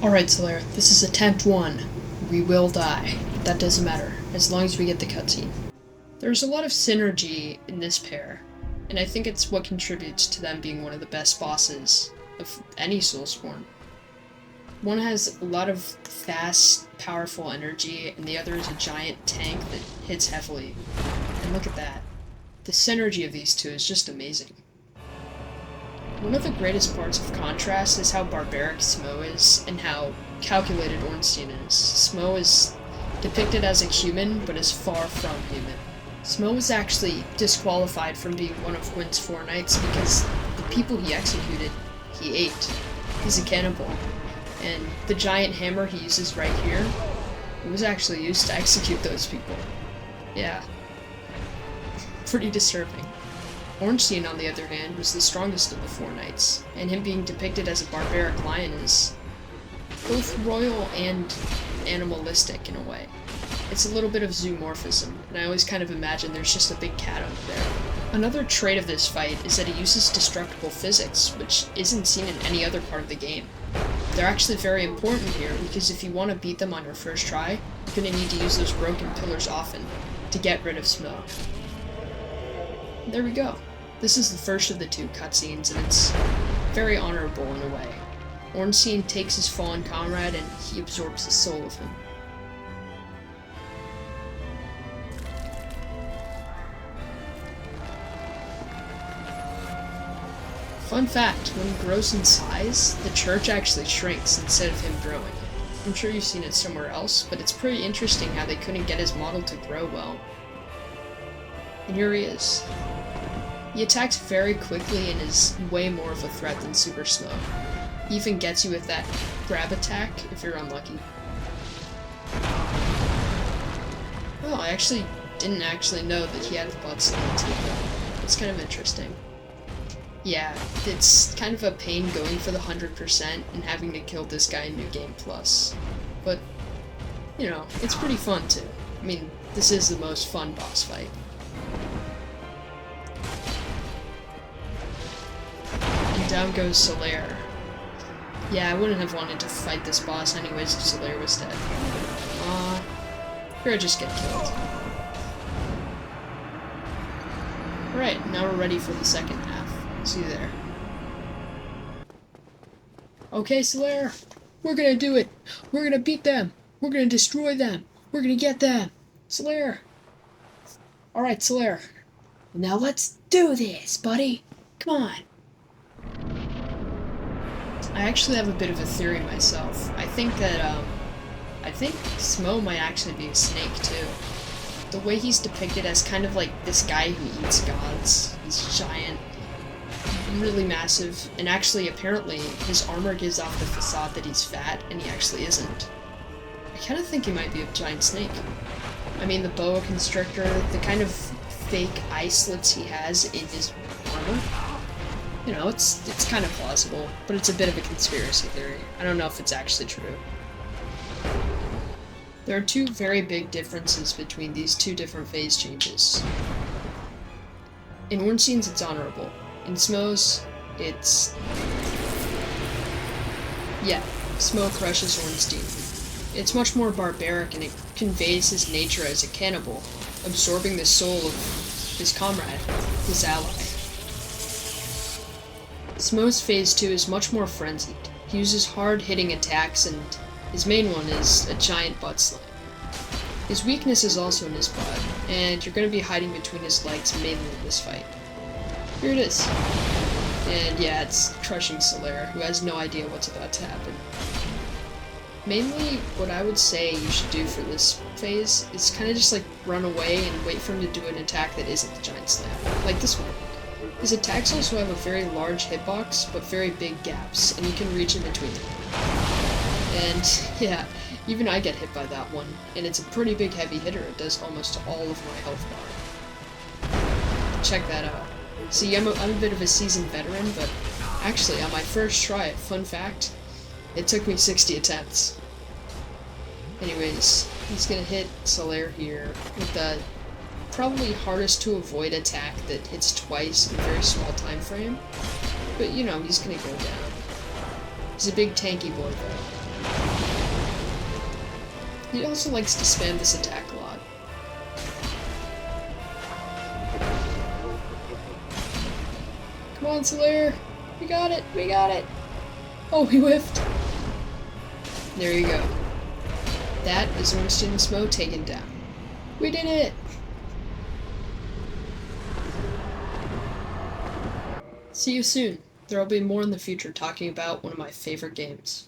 Alright, Slayer, this is attempt 1. We will die. But that doesn't matter, as long as we get the cutscene. There's a lot of synergy in this pair, and I think it's what contributes to them being one of the best bosses of any Soulsborne. One has a lot of fast, powerful energy, and the other is a giant tank that hits heavily. And look at that. The synergy of these two is just amazing. One of the greatest parts of Contrast is how barbaric Smough is, and how calculated Ornstein is. Smough is depicted as a human, but is far from human. Smough was actually disqualified from being one of Gwyn's Four Knights because the people he executed, he ate. He's a cannibal. And the giant hammer he uses right here, it was actually used to execute those people. Yeah. Pretty disturbing. Ornstein, on the other hand, was the strongest of the Four Knights, and him being depicted as a barbaric lion is both royal and animalistic in a way. It's a little bit of zoomorphism, and I always kind of imagine there's just a big cat over there. Another trait of this fight is that it uses destructible physics, which isn't seen in any other part of the game. They're actually very important here, because if you want to beat them on your first try, you're going to need to use those broken pillars often to get rid of Smough. There we go. This is the first of the two cutscenes, and it's very honorable in a way. Ornstein takes his fallen comrade, and he absorbs the soul of him. Fun fact, when he grows in size, the church actually shrinks instead of him growing. I'm sure you've seen it somewhere else, but it's pretty interesting how they couldn't get his model to grow well. And here he is. He attacks very quickly and is way more of a threat than Super Smough. He even gets you with that grab attack if you're unlucky. Oh, I actually didn't know that he had a butt slam too. It's kind of interesting. Yeah, it's kind of a pain going for the 100% and having to kill this guy in New Game Plus. But, you know, it's pretty fun too. I mean, this is the most fun boss fight. And down goes Solaire. Yeah, I wouldn't have wanted to fight this boss anyways if Solaire was dead. Here I just get killed. Alright, now we're ready for the second half. See you there. Okay, Solaire, we're gonna do it. We're gonna beat them. We're gonna destroy them. We're gonna get them. Solaire. Alright, Solaire. Now let's do this, buddy. Come on. I actually have a bit of a theory myself. I think that, Smough might actually be a snake, too. The way he's depicted as kind of like this guy who eats gods. He's giant. Really massive, and actually, apparently, his armor gives off the facade that he's fat, and he actually isn't. I kind of think he might be a giant snake. I mean, the boa constrictor, the kind of fake eye slits he has in his armor, you know, it's kind of plausible, but it's a bit of a conspiracy theory. I don't know if it's actually true. There are two very big differences between these two different phase changes. In Ornstein's, it's honorable. In Smough's, it's... yeah, Smough crushes Ornstein. It's much more barbaric, and it conveys his nature as a cannibal, absorbing the soul of his comrade, his ally. Smough's Phase 2 is much more frenzied. He uses hard-hitting attacks, and his main one is a giant butt slam. His weakness is also in his butt, and you're going to be hiding between his legs mainly in this fight. Here it is. And yeah, it's crushing Solaire, who has no idea what's about to happen. Mainly, what I would say you should do for this phase is kind of just like run away and wait for him to do an attack that isn't the giant slam, like this one. His attacks also have a very large hitbox, but very big gaps, and you can reach in between them. And yeah, even I get hit by that one, and it's a pretty big heavy hitter. It does almost all of my health bar. Check that out. See, I'm a bit of a seasoned veteran, but actually, on my first try, fun fact, it took me 60 attempts. Anyways, he's gonna hit Solaire here with the probably hardest to avoid attack that hits twice in a very small time frame. But, you know, he's gonna go down. He's a big tanky boy, though. He also likes to spam this attack a lot. Come on, Slayer! We got it! We got it! Oh, he whiffed! There you go. That is Ornstein and Smough taken down. We did it! See you soon. There will be more in the future talking about one of my favorite games.